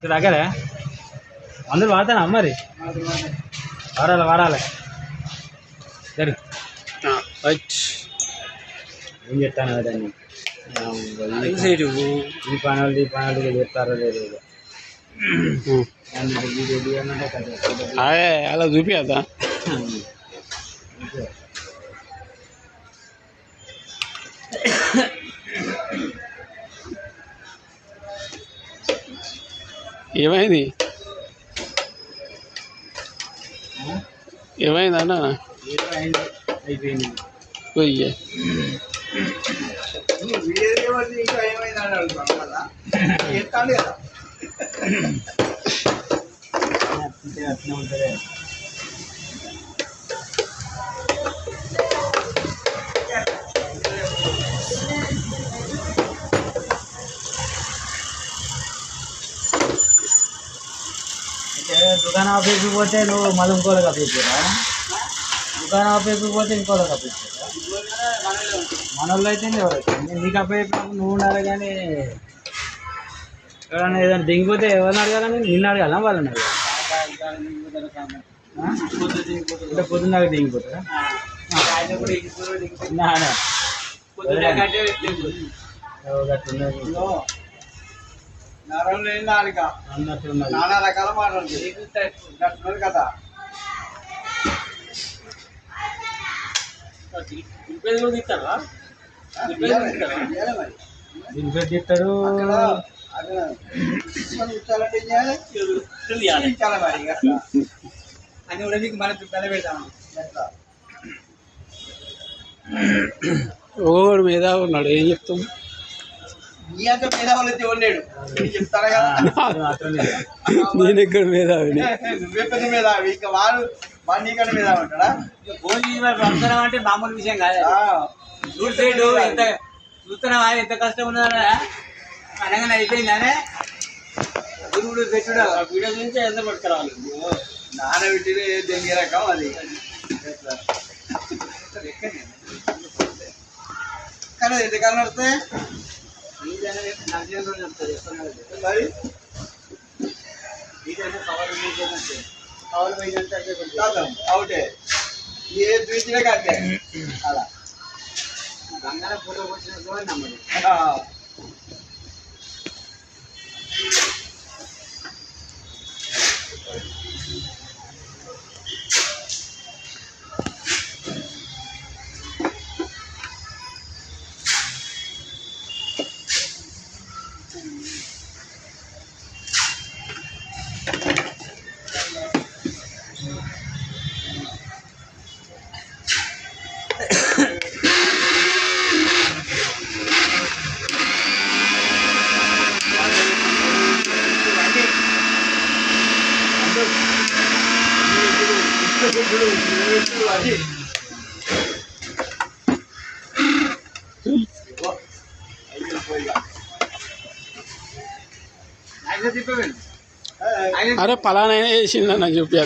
దగ్గరే అందరూ వాడతానా మరి వాడాలి సరే ఏం చెప్తాను దాన్ని ఈ పనులు చెప్తారో లేదు అలా చూపిదా ఏమైంది అన్న అయిపోయింది పోయ్యే అట్నే ఉంటుంది దుకాణం ఆఫీస్కి పోతే నువ్వు మళ్ళీ ఇంకోళ్ళకి అప్పించారా దుకాణం ఆఫీస్కి పోతే ఇంకోళ్ళకి అప్పించారా మన వాళ్ళు అయితే ఎవరైతే నీకు అప్పయినప్పుడు నువ్వు ఉండాలి కానీ ఎవరైనా ఏదైనా దిగిపోతే ఎవరిని అడగాలని నిన్ను అడగాల వాళ్ళని అడగాలి అంటే పొద్దున్నగా దిగిపోతారా నానా రకాల మాట్లాడుతుంది కదా తీస్తాడు అని కూడా మీకు మన పిల్లలు పెడతాము ఓడు మీద ఉన్నాడు ఏం చెప్తాం నీ అంత మేధావులు అయితే ఉండేడు చెప్తారా కదా నేను ఎక్కడ మేధావి నువ్వే పెద్ద మేధావి ఇంకా వాడు నీకన్నా మేధావి ఉంటాడా భోజనం అంటే మామూలు విషయం కాదు చూడు సైడు ఎంత చూస్తున్నావా ఎంత కష్టం ఉన్నదా అనగానే అయిపోయిందానే గురువుడు పెట్టుడు వీడియో గురించి ఎంత పట్టుకురావాలి నాన్న పెట్టిన దెంగి రకం అది కానీ ఎంతకాలం నడితే అవుటే ఏ ద్వితీయ కట్టే అలా బంగారం ఫోటో వచ్చిన నమ్మదు అరే పలానా వేసిందని చూపి